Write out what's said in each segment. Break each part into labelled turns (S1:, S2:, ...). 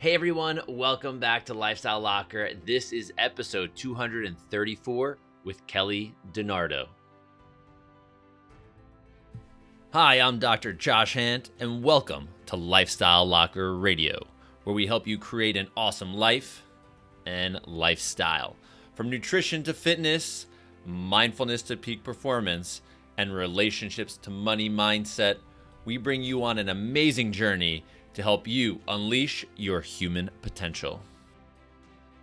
S1: Hey everyone, welcome back to Lifestyle Locker. This is episode 234 with Kelly DiNardo. Hi, I'm Dr. Josh Hant, and welcome to Lifestyle Locker Radio, where we help you create an awesome life and lifestyle. From nutrition to fitness, mindfulness to peak performance, and relationships to money mindset, we bring you on an amazing journey to help you unleash your human potential.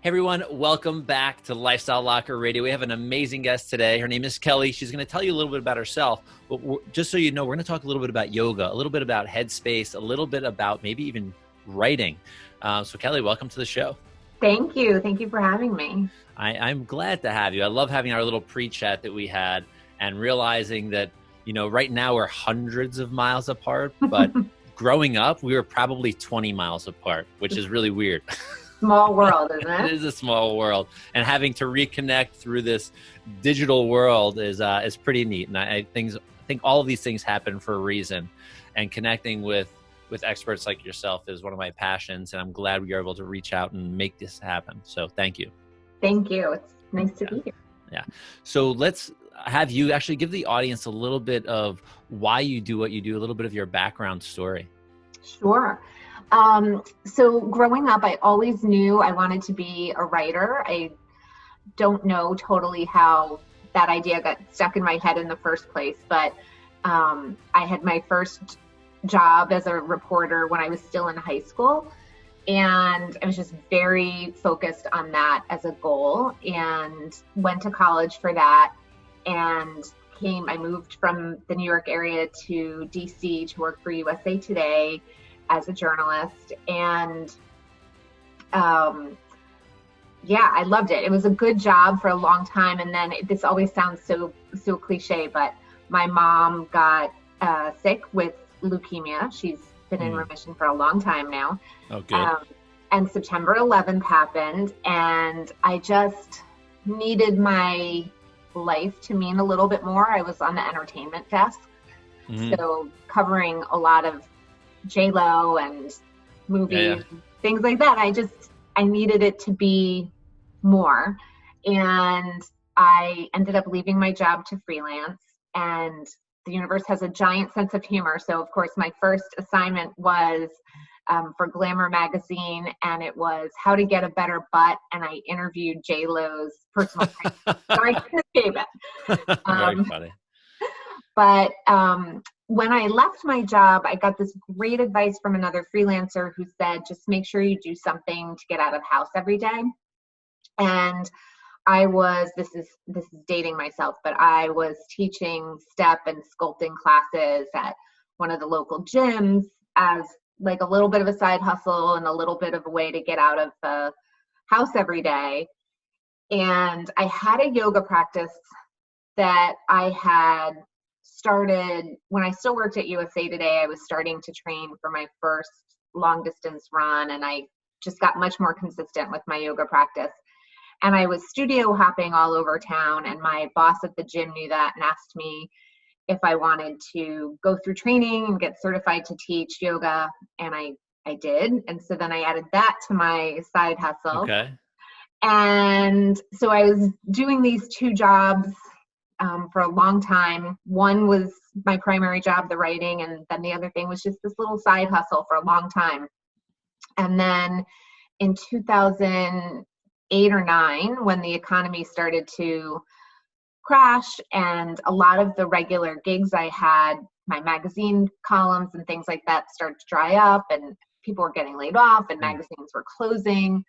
S1: Hey everyone, welcome back to Lifestyle Locker Radio. We have an amazing guest today. Her name is Kelly. She's going to tell you a little bit about herself. But just so you know, we're going to talk a little bit about yoga, a little bit about headspace, a little bit about maybe even writing. So Kelly, welcome to the show.
S2: Thank you. Thank you for having me.
S1: I'm glad to have you. I love having our little pre-chat that we had and realizing that, right now we're hundreds of miles apart, but growing up, we were probably 20 miles apart, which is really weird.
S2: Small world, isn't it?
S1: It is a small world. And having to reconnect through this digital world is pretty neat. And I think all of these things happen for a reason. And connecting with experts like yourself is one of my passions. And I'm glad we are able to reach out and make this happen. So thank you.
S2: Thank you. It's nice to be here.
S1: Yeah. So let's have you actually give the audience a little bit of why you do what you do, a little bit of your background story.
S2: Sure. So growing up, I always knew I wanted to be a writer. I don't know totally how that idea got stuck in my head in the first place, but I had my first job as a reporter when I was still in high school. And I was just very focused on that as a goal and went to college for that. And I moved from the New York area to DC to work for USA Today as a journalist. And I loved it. It was a good job for a long time. And then this always sounds so cliche, but my mom got sick with leukemia. She's been in remission for a long time now.
S1: Oh, good.
S2: And September 11th happened, and I just needed my life to mean a little bit more. I was on the entertainment desk, so covering a lot of J-Lo and movies, things like that. I needed it to be more. And I ended up leaving my job to freelance, and the universe has a giant sense of humor. So of course my first assignment was for Glamour magazine, and it was how to get a better butt. And I interviewed J-Lo's personal trainer. So I couldn't escape it.
S1: Very funny.
S2: But when I left my job, I got this great advice from another freelancer who said, just make sure you do something to get out of the house every day. And this is dating myself, but I was teaching step and sculpting classes at one of the local gyms as like a little bit of a side hustle and a little bit of a way to get out of the house every day. And I had a yoga practice that I had started when I still worked at USA Today. I was starting to train for my first long distance run, and I just got much more consistent with my yoga practice. And I was studio hopping all over town, and my boss at the gym knew that and asked me if I wanted to go through training and get certified to teach yoga. And I did. And so then I added that to my side hustle.
S1: Okay.
S2: And so I was doing these two jobs for a long time. One was my primary job, the writing, and then the other thing was just this little side hustle for a long time. And then in 2008 or 2009, when the economy started to crash and a lot of the regular gigs I had, my magazine columns and things like that, started to dry up, and people were getting laid off and magazines were closing.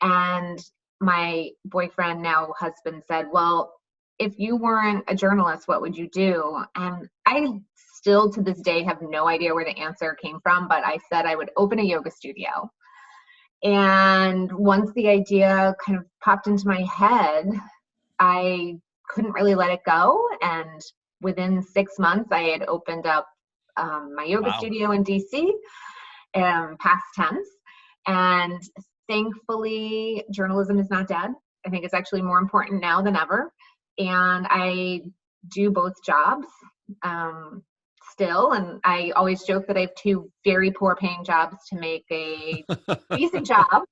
S2: And my boyfriend, now husband, said, well, if you weren't a journalist, what would you do? And I still to this day have no idea where the answer came from, but I said I would open a yoga studio. And once the idea kind of popped into my head, I couldn't really let it go. And within 6 months, I had opened up my yoga studio in DC, past tense. And thankfully, journalism is not dead. I think it's actually more important now than ever. And I do both jobs. still. And I always joke that I have two very poor paying jobs to make a decent job,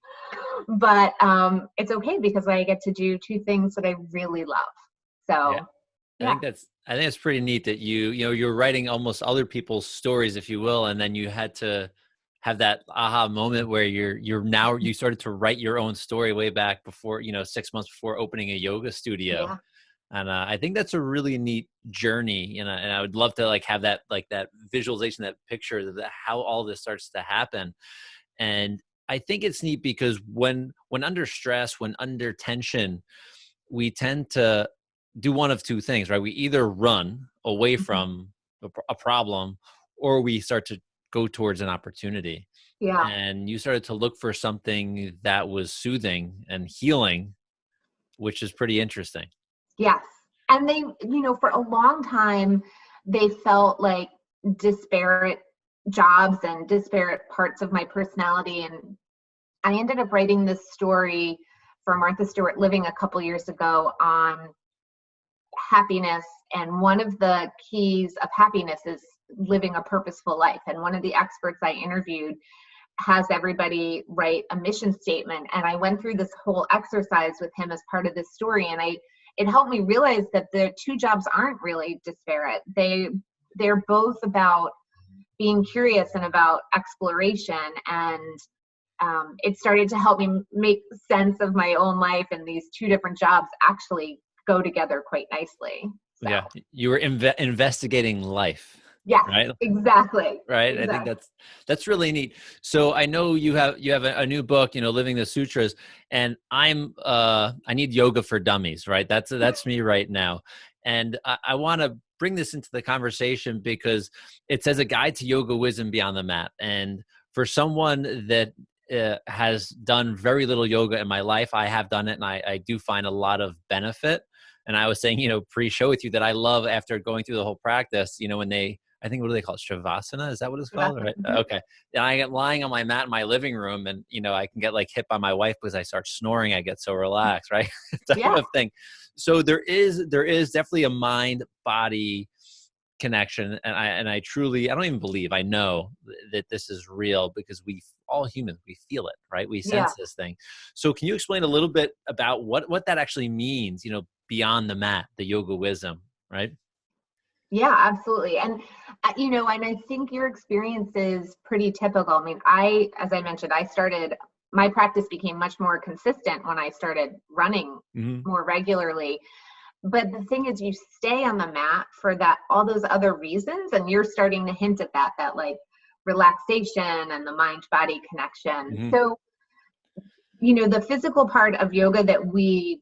S2: but it's okay because I get to do two things that I really love.
S1: Yeah.
S2: So yeah.
S1: I think it's pretty neat that you're writing almost other people's stories, if you will, and then you had to have that aha moment where you started to write your own story way back before, 6 months before opening a yoga studio.
S2: Yeah.
S1: And I think that's a really neat journey, and I would love to have that visualization, that picture of how all this starts to happen. And I think it's neat because when under stress, when under tension, we tend to do one of two things, right? We either run away
S2: Mhm.
S1: from a problem, or we start to go towards an opportunity.
S2: Yeah.
S1: And you started to look for something that was soothing and healing, which is pretty interesting.
S2: Yes. And they, for a long time, they felt like disparate jobs and disparate parts of my personality. And I ended up writing this story for Martha Stewart Living a couple years ago on happiness. And one of the keys of happiness is living a purposeful life. And one of the experts I interviewed has everybody write a mission statement. And I went through this whole exercise with him as part of this story. And it helped me realize that the two jobs aren't really disparate. They're both about being curious and about exploration. And it started to help me make sense of my own life, and these two different jobs actually go together quite nicely. So.
S1: Yeah, you were investigating life.
S2: Yes,
S1: Right.
S2: exactly.
S1: Right. I think that's really neat. So I know you have a new book, Living the Sutras, and I need yoga for dummies, right? That's me right now. And I want to bring this into the conversation because it says a guide to yoga wisdom beyond the mat. And for someone that has done very little yoga in my life, I have done it, and I do find a lot of benefit. And I was saying, pre-show with you that I love, after going through the whole practice, when I think, what do they call it? Shavasana? Is that what it's called? Right.
S2: Mm-hmm.
S1: Okay. And I get lying on my mat in my living room, and, I can get hit by my wife because I start snoring. I get so relaxed, right? Type
S2: Yeah.
S1: of thing. So there is definitely a mind body connection. And I truly, I don't even believe, I know that this is real, because we all humans, we feel it, right? We sense this thing. So can you explain a little bit about what that actually means, beyond the mat, the yoga wisdom, right?
S2: Yeah, absolutely. And, and I think your experience is pretty typical. I mean, as I mentioned, my practice became much more consistent when I started running
S1: Mm-hmm.
S2: more regularly. But the thing is, you stay on the mat for all those other reasons. And you're starting to hint at that like relaxation and the mind body connection.
S1: Mm-hmm.
S2: So, the physical part of yoga that we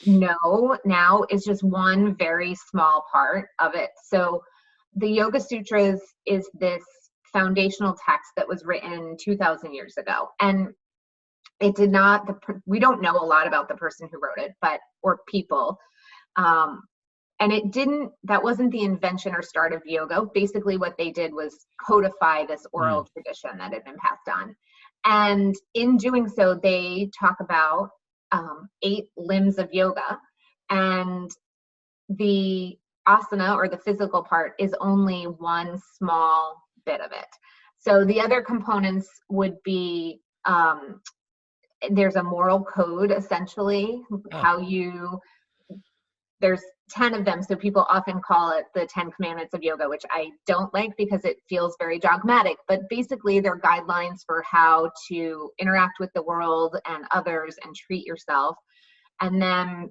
S2: know now is just one very small part of it. So the Yoga Sutras is this foundational text that was written 2,000 years ago. And it did not, we don't know a lot about the person who wrote it, or people. And that wasn't the invention or start of yoga. Basically what they did was codify this oral tradition that had been passed on. And in doing so, they talk about 8 limbs of yoga, and the asana, or the physical part, is only one small bit of it. So the other components would be, there's a moral code, essentially, there's 10 of them. So people often call it the 10 commandments of yoga, which I don't like because it feels very dogmatic, but basically they're guidelines for how to interact with the world and others and treat yourself. And then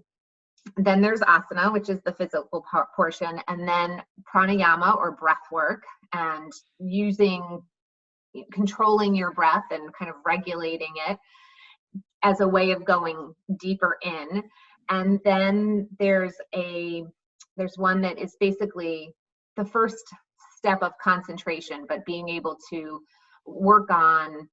S2: there's asana, which is the physical portion, and then pranayama, or breath work, and controlling your breath and kind of regulating it as a way of going deeper in. And then there's one that is basically the first step of concentration, but being able to work on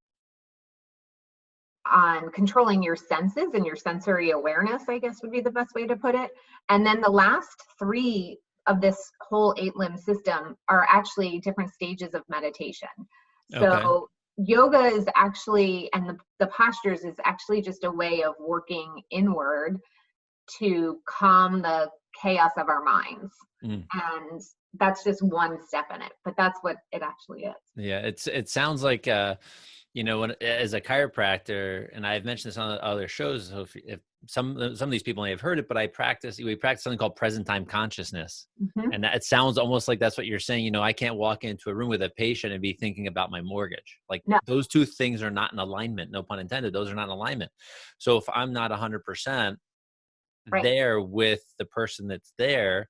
S2: controlling your senses and your sensory awareness, I guess would be the best way to put it. And then the last 3 of this whole 8-limb system are actually different stages of meditation. So yoga is actually, and the postures is actually just a way of working inward to calm the chaos of our minds. And that's just one step in it, but that's what it actually is.
S1: Yeah, it sounds like when as a chiropractor, and I've mentioned this on other shows, so if some of these people may have heard it, but we practice something called present time consciousness.
S2: Mm-hmm.
S1: And it sounds almost like that's what you're saying. I can't walk into a room with a patient and be thinking about my mortgage. Like
S2: No.
S1: those two things are not in alignment, no pun intended. Those are not in alignment. So if I'm not 100%
S2: Right.
S1: there with the person that's there,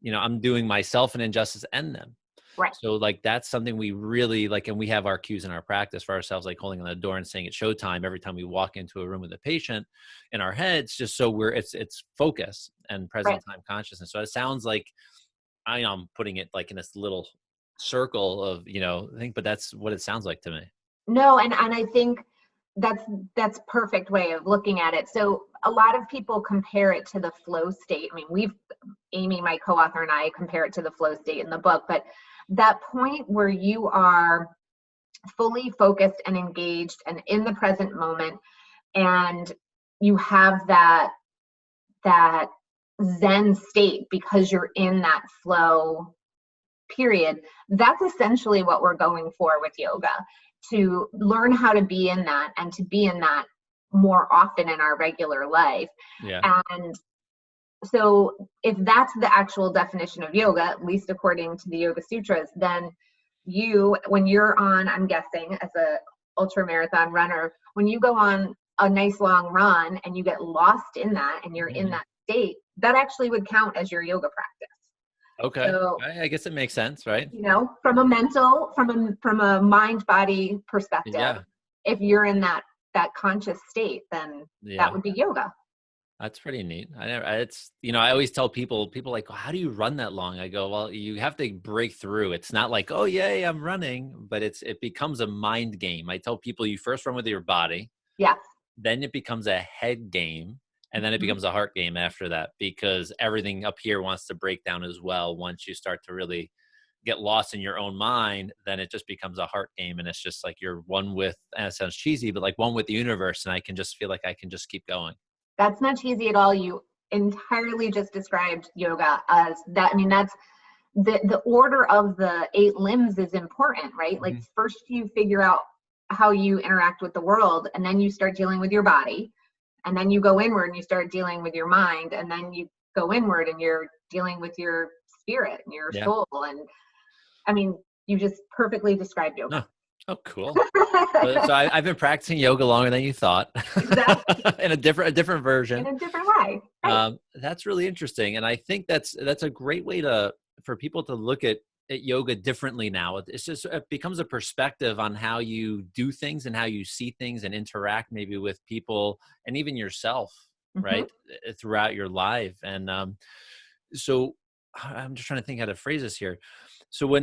S1: I'm doing myself an injustice and them.
S2: Right.
S1: So like, that's something we really like, and we have our cues in our practice for ourselves, like holding on the door and saying it's showtime every time we walk into a room with a patient in our heads, just so it's focus and present time consciousness. So it sounds like I'm putting it like in this little circle of, thing, but that's what it sounds like to me.
S2: No, and I think that's perfect way of looking at it. So a lot of people compare it to the flow state. I mean, Amy, my co-author, and I compare it to the flow state in the book, but that point where you are fully focused and engaged and in the present moment, and you have that Zen state because you're in that flow period, that's essentially what we're going for with yoga, to learn how to be in that and to be in that more often in our regular life.
S1: Yeah.
S2: And so if that's the actual definition of yoga, at least according to the Yoga Sutras, then when you're on, I'm guessing as a ultra marathon runner, when you go on a nice long run and you get lost in that and you're in that state, that actually would count as your yoga practice.
S1: Okay. So, I guess it makes sense, right?
S2: From a mind body perspective, if you're in that conscious state, then that would be yoga.
S1: That's pretty neat. I always tell people like, well, how do you run that long? I go, well, you have to break through. It's not like, oh, yay, I'm running, but it becomes a mind game. I tell people you first run with your body.
S2: Yes.
S1: Then it becomes a head game. And then it becomes a heart game after that, because everything up here wants to break down as well. Once you start to really get lost in your own mind, then it just becomes a heart game. And it's just like you're one with, and it sounds cheesy, but like one with the universe. And I can just feel like I can just keep going.
S2: That's not cheesy at all. You entirely just described yoga as that. I mean, that's the order of the 8 limbs is important, right? Like first you figure out how you interact with the world, and then you start dealing with your body. And then you go inward and you start dealing with your mind, and then you go inward and you're dealing with your spirit and your soul. And I mean, you just perfectly described yoga.
S1: Oh, cool. So I've been practicing yoga longer than you thought.
S2: Exactly.
S1: In a different version.
S2: In a different way. Right.
S1: That's really interesting. And I think that's a great way for people to look at yoga differently now. It becomes a perspective on how you do things and how you see things and interact maybe with people and even yourself, right, throughout your life. And so I'm just trying to think how to phrase this here. So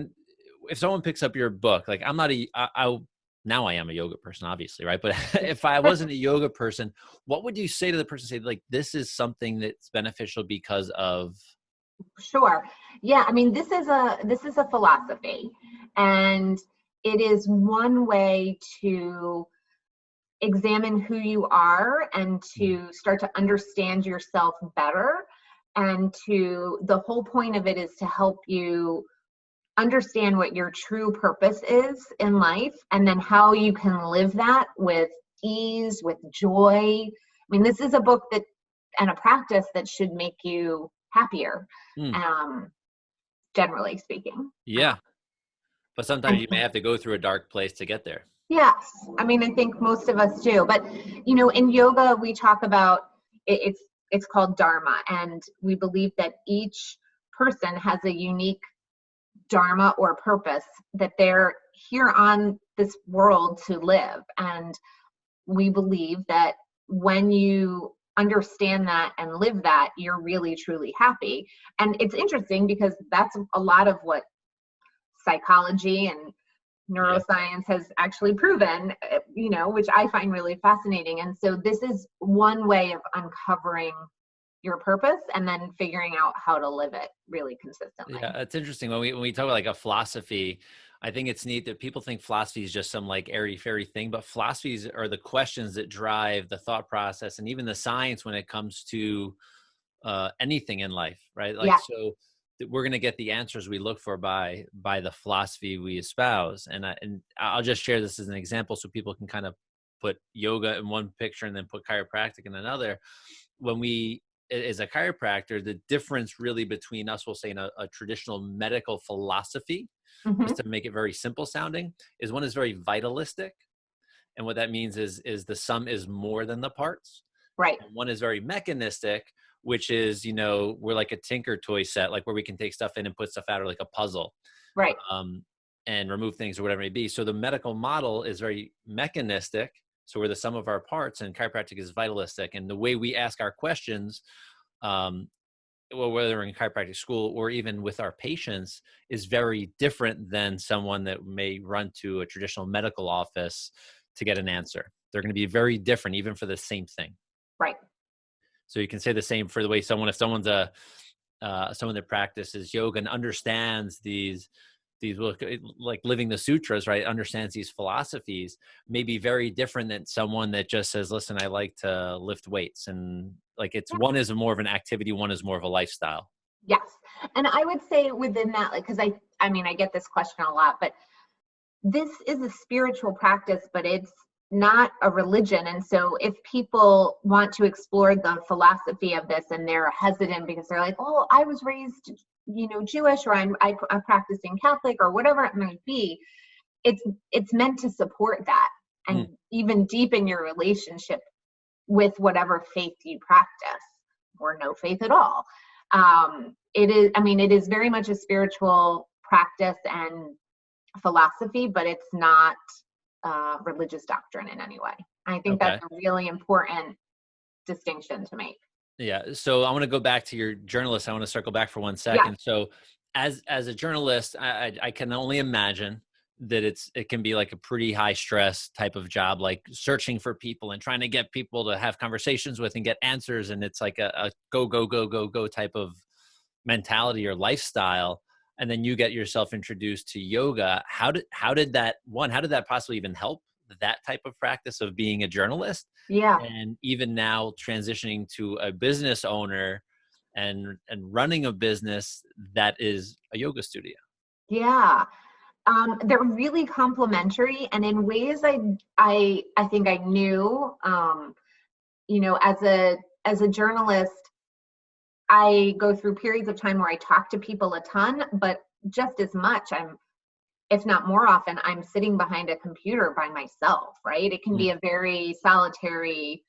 S1: if someone picks up your book, like now I am a yoga person, obviously, right? But if I wasn't a yoga person, what would you say to the person, say like, this is something that's beneficial because of?
S2: Sure. Yeah. I mean, this is a philosophy, and it is one way to examine who you are and to start to understand yourself better. And the whole point of it is to help you understand what your true purpose is in life, and then how you can live that with ease, with joy. I mean, this is a book and a practice that should make you happier, generally speaking.
S1: Yeah. But sometimes you may have to go through a dark place to get there.
S2: Yes. I mean, I think most of us do. But, in yoga, we talk about it's called dharma. And we believe that each person has a unique dharma or purpose, that they're here on this world to live. And we believe that when you understand that and live that, you're really truly happy. And it's interesting because that's a lot of what psychology and neuroscience has actually proven, which I find really fascinating. And so this is one way of uncovering your purpose and then figuring out how to live it really consistently.
S1: Yeah, it's interesting when we talk about like a philosophy. I think it's neat that people think philosophy is just some like airy fairy thing, but philosophies are the questions that drive the thought process and even the science when it comes to anything in life, right? Like, so we're going to get the answers we look for by the philosophy we espouse. And I'll just share this as an example so people can kind of put yoga in one picture and then put chiropractic in another. When we, as a chiropractor, the difference really between us, we'll say in a traditional medical philosophy, just to make it very simple sounding, is one is very vitalistic. And what that means is the sum is more than the parts.
S2: Right.
S1: And one is very mechanistic, which is, we're like a tinker toy set, like where we can take stuff in and put stuff out, or like a puzzle.
S2: Right.
S1: And remove things or whatever it may be. So the medical model is very mechanistic. So we're the sum of our parts, and chiropractic is vitalistic. And the way we ask our questions, well, whether in chiropractic school or even with our patients, is very different than someone that may run to a traditional medical office to get an answer. They're going to be very different, even for the same thing.
S2: Right.
S1: So you can say the same for the way if someone that practices yoga and understands these like living the sutras, right? Understands these philosophies, may be very different than someone that just says, listen, I like to lift weights. And like one is more of an activity, one is more of a lifestyle.
S2: Yes. And I would say within that, like, cause I mean, I get this question a lot, but this is a spiritual practice, but it's not a religion. And so if people want to explore the philosophy of this and they're hesitant because they're like, oh, I was raised, Jewish, or I'm practicing Catholic, or whatever it might be, it's meant to support that and even deepen your relationship with whatever faith you practice, or no faith at all. It is very much a spiritual practice and philosophy, but it's not religious doctrine in any way. I think that's a really important distinction to make.
S1: Yeah. So I want to go back to your journalist. I want to circle back for 1 second. Yeah. So as a journalist, I can only imagine that it can be like a pretty high stress type of job, like searching for people and trying to get people to have conversations with and get answers. And it's like a go type of mentality or lifestyle. And then you get yourself introduced to yoga. How did that possibly even help that type of practice of being a journalist?
S2: Yeah.
S1: And even now transitioning to a business owner and running a business that is a yoga studio. Yeah.
S2: They're really complementary, and in ways I think I knew, as a journalist, I go through periods of time where I talk to people a ton, but just as much, if not more often, I'm sitting behind a computer by myself, right? It can be a very solitary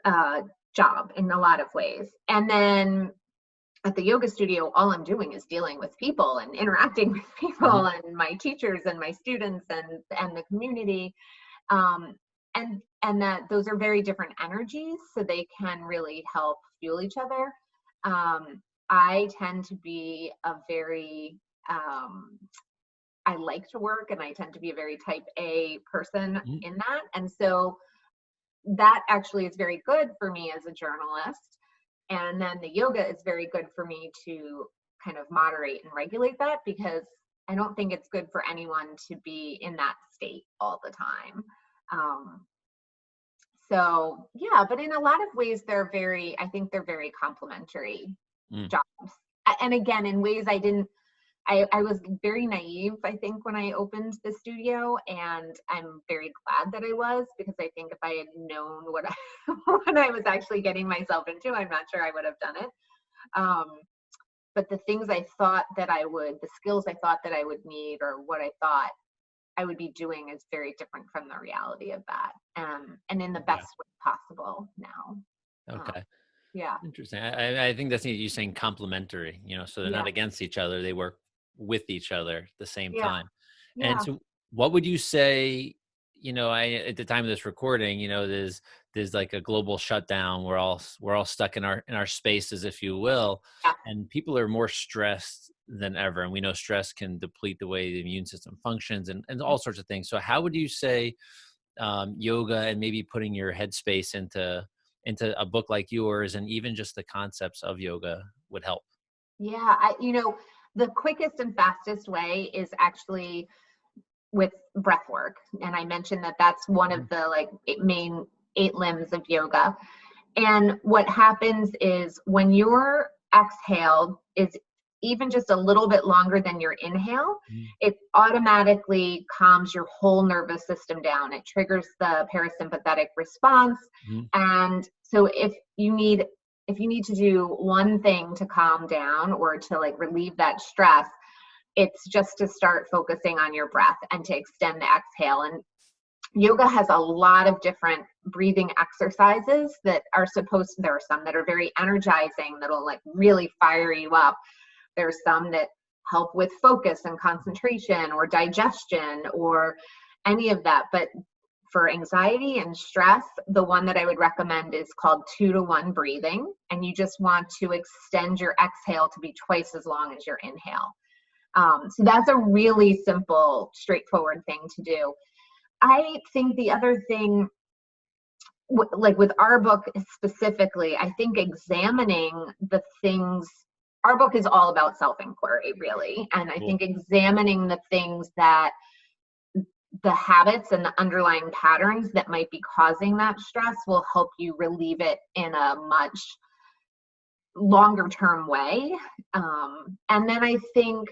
S2: job in a lot of ways. And then at the yoga studio, all I'm doing is dealing with people and interacting with people and my teachers and my students and the community. And that those are very different energies, so they can really help fuel each other. I tend to be a very, I like to work, and I tend to be a very type A person in that. And so that actually is very good for me as a journalist. And then the yoga is very good for me to kind of moderate and regulate that, because I don't think it's good for anyone to be in that state all the time. So yeah, but in a lot of ways, I think they're very complementary jobs. And again, in ways I was very naive, I think, when I opened the studio, and I'm very glad that I was, because I think if I had known what I was actually getting myself into, I'm not sure I would have done it. But the things I thought the skills I thought that I would need, or what I thought I would be doing, is very different from the reality of that, and in the best way possible now.
S1: Okay.
S2: Yeah.
S1: Interesting. I think that's you saying complementary, so they're not against each other. They work with each other at the same time. Yeah. And so what would you say, at the time of this recording, there's like a global shutdown. We're all stuck in our spaces, if you will. Yeah. And people are more stressed than ever. And we know stress can deplete the way the immune system functions and all sorts of things. So how would you say yoga, and maybe putting your headspace into a book like yours, and even just the concepts of yoga, would help?
S2: Yeah. The quickest and fastest way is actually with breath work. And I mentioned that that's one of the main 8 limbs of yoga. And what happens is, when you're exhale is even just a little bit longer than your inhale,
S1: Mm.
S2: it automatically calms your whole nervous system down. It triggers the parasympathetic response.
S1: Mm.
S2: And so if you need to do one thing to calm down or to like relieve that stress, it's just to start focusing on your breath and to extend the exhale. And yoga has a lot of different breathing exercises that are there are some that are very energizing, that'll like really fire you up. There's some that help with focus and concentration or digestion or any of that. But for anxiety and stress, the one that I would recommend is called 2-to-1 breathing. And you just want to extend your exhale to be twice as long as your inhale. So that's a really simple, straightforward thing to do. I think the other thing, like with our book specifically, I think examining the things, our book is all about self-inquiry, really. And I think examining the things that, the habits and the underlying patterns that might be causing that stress will help you relieve it in a much longer term way. And then I think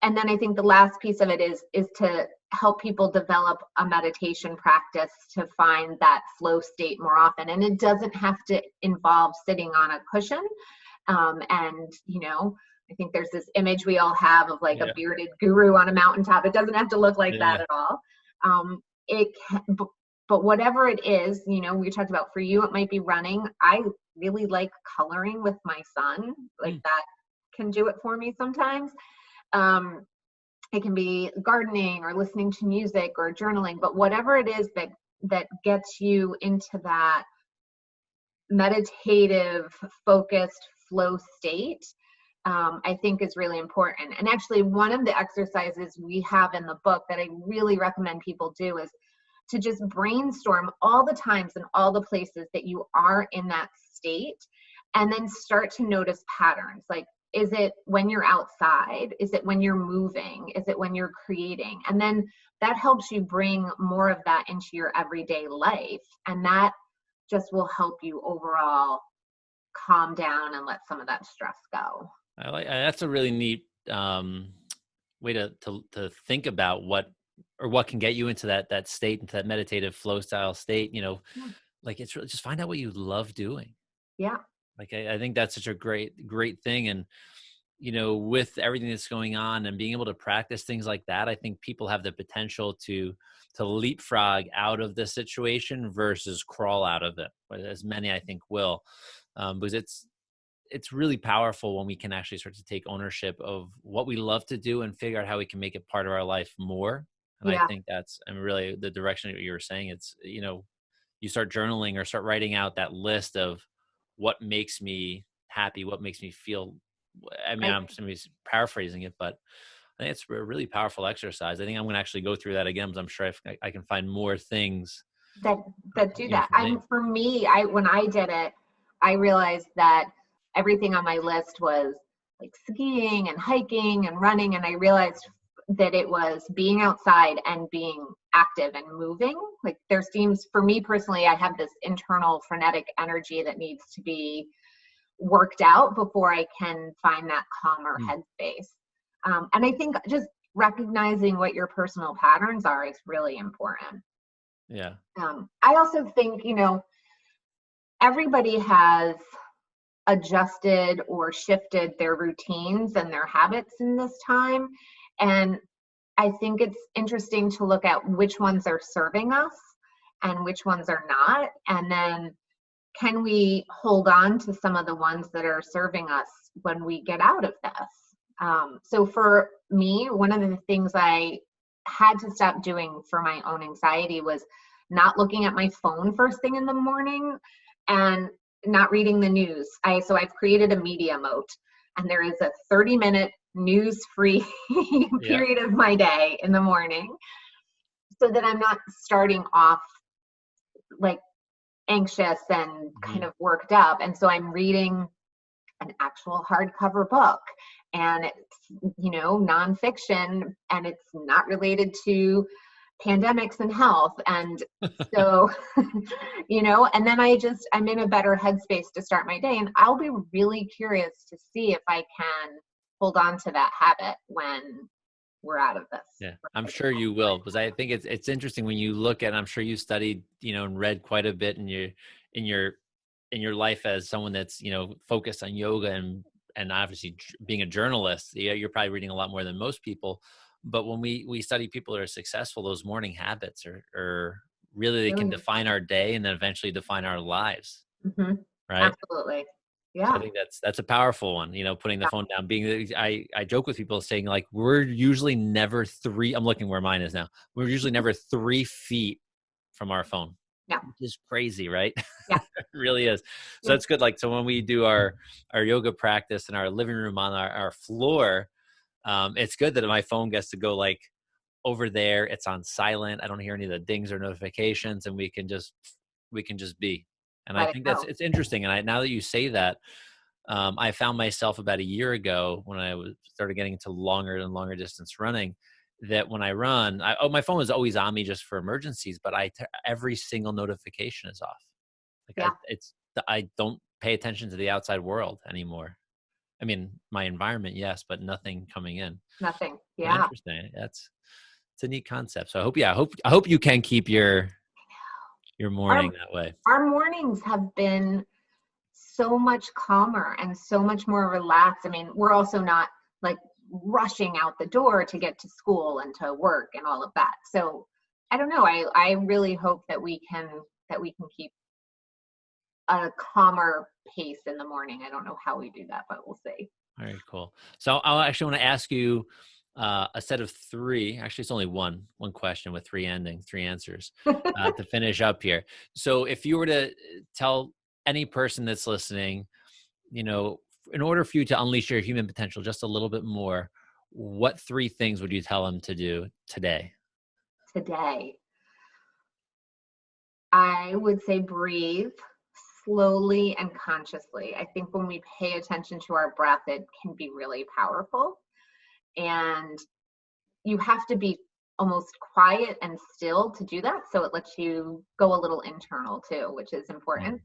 S2: the last piece of it is to help people develop a meditation practice to find that flow state more often. And it doesn't have to involve sitting on a cushion. And, you know, I think there's this image we all have of like a bearded guru on a mountaintop. It doesn't have to look like that at all. It can, but whatever it is, you know, we talked about for you, it might be running. I really like coloring with my son. Like that can do it for me sometimes. It can be gardening or listening to music or journaling, but whatever it is that gets you into that meditative, focused flow state, I think is really important. And actually, one of the exercises we have in the book that I really recommend people do is to just brainstorm all the times and all the places that you are in that state, and then start to notice patterns. Like, is it when you're outside? Is it when you're moving? Is it when you're creating? And then that helps you bring more of that into your everyday life. And that just will help you overall calm down and let some of that stress go.
S1: I like that's a really neat way to think about what can get you into that state, into that meditative flow style state. You know, like it's really just find out what you love doing.
S2: Yeah.
S1: Like I think that's such a great thing. And you know, with everything that's going on and being able to practice things like that, I think people have the potential to leapfrog out of the situation versus crawl out of it, as many I think will, because it's really powerful when we can actually start to take ownership of what we love to do and figure out how we can make it part of our life more. And I think that's, I mean, really the direction that you were saying. It's, you know, you start journaling or start writing out that list of what makes me happy, what makes me feel. I mean, I'm paraphrasing it, but I think it's a really powerful exercise. I think I'm going to actually go through that again, because I'm sure I can find more things
S2: that do that. For me, when I did it, I realized that everything on my list was like skiing and hiking and running, and I realized that it was being outside and being active and moving. Like there seems, for me personally, I have this internal frenetic energy that needs to be worked out before I can find that calmer headspace. And I think just recognizing what your personal patterns are is really important.
S1: Yeah.
S2: I also think, you know, everybody has adjusted or shifted their routines and their habits in this time. And I think it's interesting to look at which ones are serving us and which ones are not. And then can we hold on to some of the ones that are serving us when we get out of this? So for me, one of the things I had to stop doing for my own anxiety was not looking at my phone first thing in the morning and not reading the news. So I've created a media moat, and there is a 30-minute news-free period of my day in the morning, so that I'm not starting off like anxious and kind of worked up. And so I'm reading an actual hardcover book, and it's, you know, nonfiction, and it's not related to pandemics and health. And so, and then I'm in a better headspace to start my day. And I'll be really curious to see if I can hold on to that habit when we're out of this.
S1: Yeah, I'm sure you will, because I think it's interesting when you look at, I'm sure you studied, and read quite a bit in your in your life as someone that's, focused on yoga and obviously being a journalist. You're probably reading a lot more than most people. But when we study people that are successful, those morning habits are really, they can
S2: Really
S1: define our day and then eventually define our lives.
S2: Mm-hmm.
S1: Right.
S2: Absolutely.
S1: So I
S2: Yeah.
S1: think that's a powerful one, putting the phone down. I joke with people saying, like, we're usually never I'm looking where mine is now. We're usually never 3 feet from our phone,
S2: Yeah.
S1: which is crazy, right?
S2: Yeah.
S1: It really is. So
S2: Yeah.
S1: that's good. Like, so when we do our yoga practice in our living room on our floor, it's good that my phone gets to go like over there. It's on silent. I don't hear any of the dings or notifications, and we can just be. And I
S2: Let it
S1: think
S2: go.
S1: it's interesting. And now that you say that, I found myself about a year ago when I started getting into longer and longer distance running, that when I run, my phone is always on me just for emergencies, but every single notification is off. Like
S2: Yeah.
S1: I don't pay attention to the outside world anymore. I mean, my environment, yes, but nothing coming in.
S2: Nothing.
S1: So
S2: Yeah.
S1: interesting. It's a neat concept. So I hope you can keep your
S2: Our
S1: morning that way.
S2: our mornings have been so much calmer and so much more relaxed. I mean, we're also not like rushing out the door to get to school and to work and all of that. So I don't know. I really hope that we can keep a calmer pace in the morning. I don't know how we do that, but we'll see.
S1: Very cool. So I actually want to ask you a set of three. Actually, it's only one question with three answers to finish up here. So if you were to tell any person that's listening, in order for you to unleash your human potential just a little bit more, what three things would you tell them to do today?
S2: Today, I would say breathe slowly and consciously. I think when we pay attention to our breath, it can be really powerful. And you have to be almost quiet and still to do that. So it lets you go a little internal too, which is important.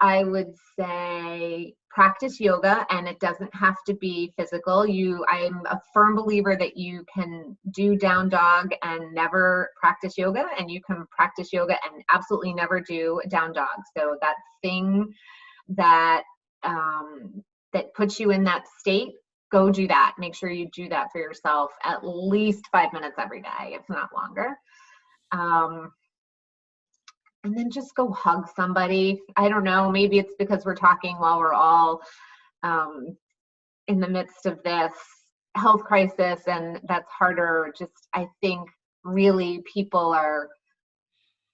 S2: I would say practice yoga, and it doesn't have to be physical. I'm a firm believer that you can do down dog and never practice yoga, and you can practice yoga and absolutely never do down dog. So that thing that that puts you in that state, go do that. Make sure you do that for yourself at least 5 minutes every day, if not longer. And then just go hug somebody. I don't know, maybe it's because we're talking while we're all in the midst of this health crisis, and that's harder. Just, I think really people are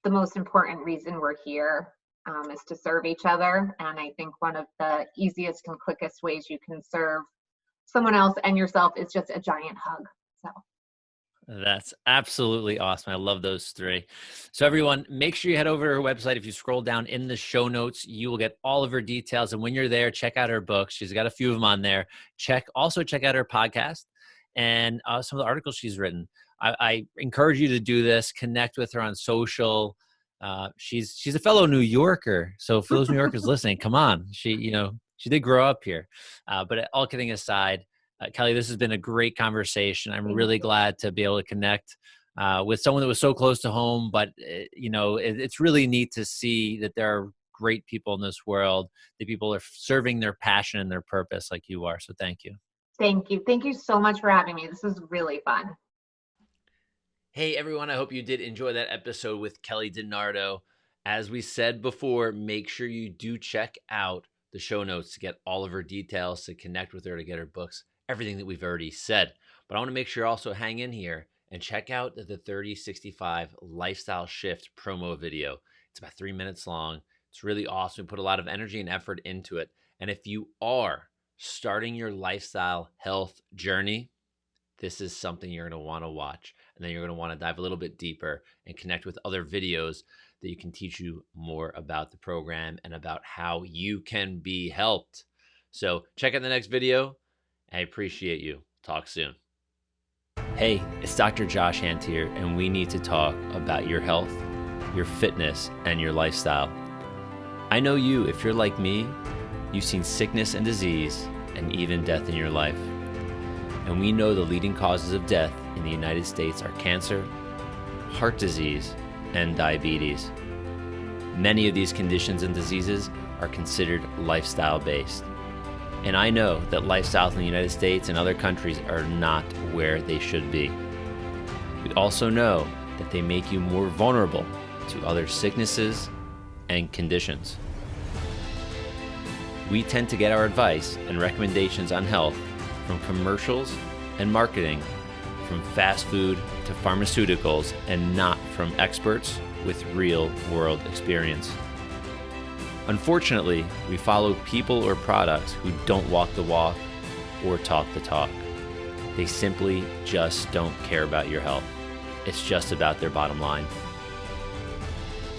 S2: the most important reason we're here, is to serve each other. And I think one of the easiest and quickest ways you can serve someone else and yourself is just a giant hug. So
S1: That's absolutely awesome. I love those three. So everyone, make sure you head over to her website. If you scroll down in the show notes, you will get all of her details. And when you're there, check out her books. She's got a few of them on there. Also check out her podcast and some of the articles she's written. I encourage you to do this. Connect with her on social. She's a fellow New Yorker. So for those New Yorkers listening, come on. She did grow up here. But all kidding aside, Kelly, this has been a great conversation. I'm really glad to be able to connect with someone that was so close to home. But, it's really neat to see that there are great people in this world, that people are serving their passion and their purpose like you are. So thank you.
S2: thank you. Thank you so much for having me. This was really fun.
S1: Hey, everyone. I hope you did enjoy that episode with Kelly DiNardo. As we said before, make sure you do check out the show notes to get all of her details, to connect with her, to get her books, everything that we've already said. But I want to make sure you also hang in here and check out the 3065 Lifestyle Shift promo video. It's about 3 minutes long. It's really awesome. We put a lot of energy and effort into it. And if you are starting your lifestyle health journey, this is something you're going to want to watch. And then you're going to want to dive a little bit deeper and connect with other videos that you can teach you more about the program and about how you can be helped. So check out the next video. I appreciate you. Talk soon. Hey, it's Dr. Josh Hant here, and we need to talk about your health, your fitness, and your lifestyle. I know you, if you're like me, you've seen sickness and disease and even death in your life. And we know the leading causes of death in the United States are cancer, heart disease, and diabetes. Many of these conditions and diseases are considered lifestyle-based. And I know that lifestyles in the United States and other countries are not where they should be. We also know that they make you more vulnerable to other sicknesses and conditions. We tend to get our advice and recommendations on health from commercials and marketing, from fast food to pharmaceuticals, and not from experts with real-world experience. Unfortunately, we follow people or products who don't walk the walk or talk the talk. They simply just don't care about your health. It's just about their bottom line.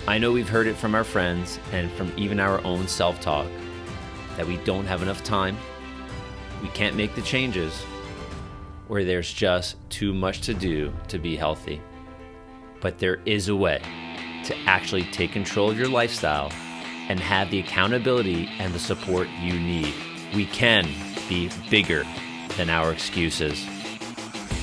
S1: I know we've heard it from our friends and from even our own self-talk that we don't have enough time, we can't make the changes, or there's just too much to do to be healthy. But there is a way to actually take control of your lifestyle and have the accountability and the support you need. We can be bigger than our excuses.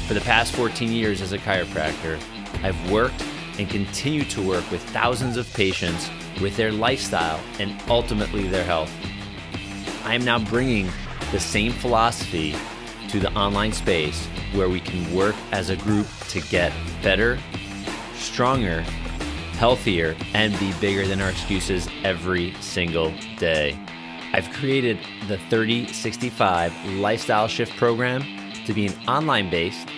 S1: For the past 14 years as a chiropractor, I've worked and continue to work with thousands of patients with their lifestyle and ultimately their health. I am now bringing the same philosophy to the online space where we can work as a group to get better, stronger, healthier, and be bigger than our excuses every single day. I've created the 3065 Lifestyle Shift Program to be an online-based,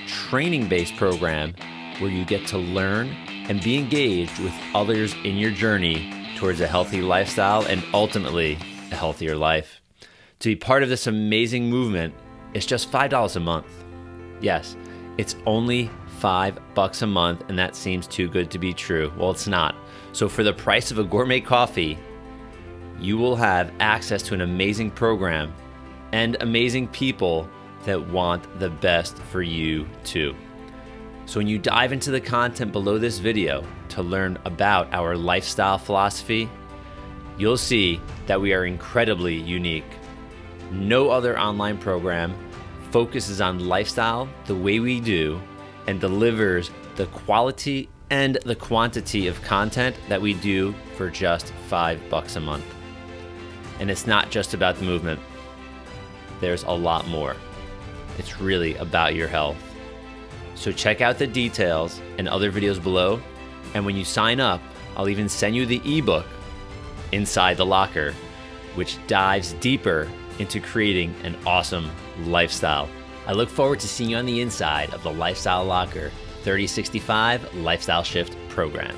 S1: training-based program where you get to learn and be engaged with others in your journey towards a healthy lifestyle and ultimately a healthier life. To be part of this amazing movement, it's just $5 a month. Yes, it's only $5 a month, and that seems too good to be true. Well, it's not. So for the price of a gourmet coffee, you will have access to an amazing program and amazing people that want the best for you too. So when you dive into the content below this video to learn about our lifestyle philosophy, you'll see that we are incredibly unique. No other online program focuses on lifestyle the way we do and delivers the quality and the quantity of content that we do for just $5 a month. And it's not just about the movement. There's a lot more. It's really about your health. So check out the details and other videos below. And when you sign up, I'll even send you the ebook, Inside the Locker, which dives deeper into creating an awesome lifestyle. I look forward to seeing you on the inside of the Lifestyle Locker 3065 Lifestyle Shift Program.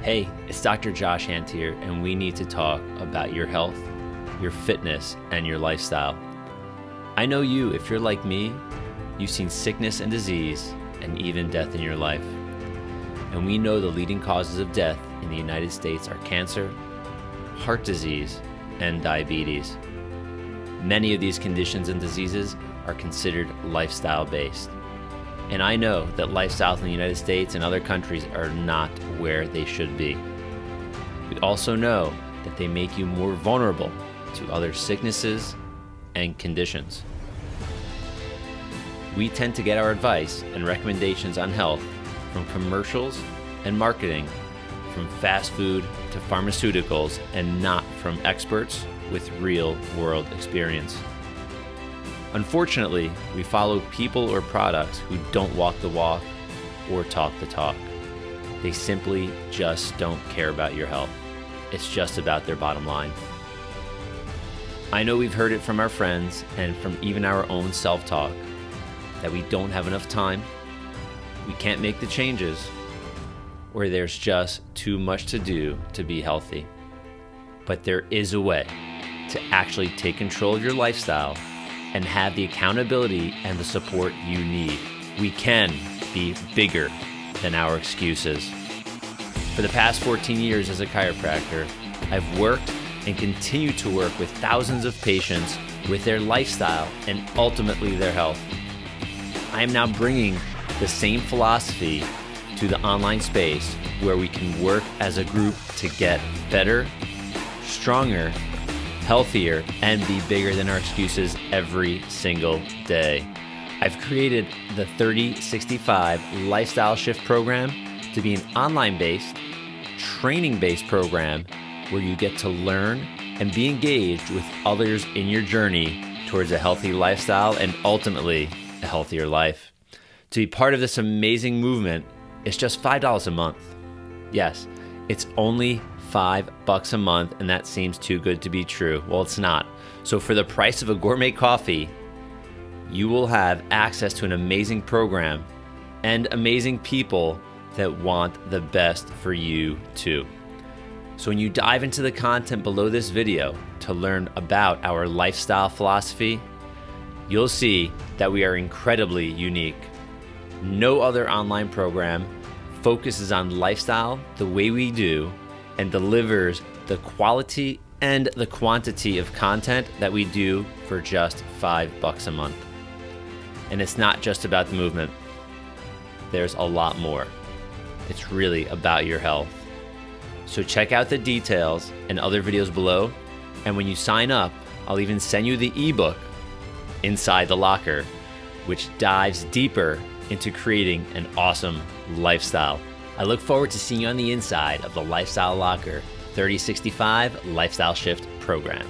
S1: Hey, it's Dr. Josh Hant here, and we need to talk about your health, your fitness, and your lifestyle. I know you, if you're like me, you've seen sickness and disease and even death in your life. And we know the leading causes of death in the United States are cancer, heart disease, and diabetes. Many of these conditions and diseases are considered lifestyle-based. And I know that lifestyles in the United States and other countries are not where they should be. We also know that they make you more vulnerable to other sicknesses and conditions. We tend to get our advice and recommendations on health from commercials and marketing, from fast food to pharmaceuticals, and not from experts with real-world experience. Unfortunately, we follow people or products who don't walk the walk or talk the talk. They simply just don't care about your health. It's just about their bottom line. I know we've heard it from our friends and from even our own self-talk that we don't have enough time, we can't make the changes, or there's just too much to do to be healthy. But there is a way to actually take control of your lifestyle and have the accountability and the support you need. We can be bigger than our excuses. For the past 14 years as a chiropractor, I've worked and continue to work with thousands of patients with their lifestyle and ultimately their health. I am now bringing the same philosophy to the online space where we can work as a group to get better, stronger, healthier, and be bigger than our excuses every single day. I've created the 3065 Lifestyle Shift Program to be an online-based, training-based program where you get to learn and be engaged with others in your journey towards a healthy lifestyle and ultimately a healthier life. To be part of this amazing movement, it's just $5 a month. Yes, it's only $5 a month, and that seems too good to be true. Well, it's not. So for the price of a gourmet coffee, you will have access to an amazing program and amazing people that want the best for you too. So when you dive into the content below this video to learn about our lifestyle philosophy, you'll see that we are incredibly unique. No other online program focuses on lifestyle the way we do and delivers the quality and the quantity of content that we do for just $5 a month. And it's not just about the movement. There's a lot more. It's really about your health. So check out the details and other videos below. And when you sign up, I'll even send you the ebook, Inside the Locker, which dives deeper into creating an awesome lifestyle. I look forward to seeing you on the inside of the Lifestyle Locker 3065 Lifestyle Shift Program.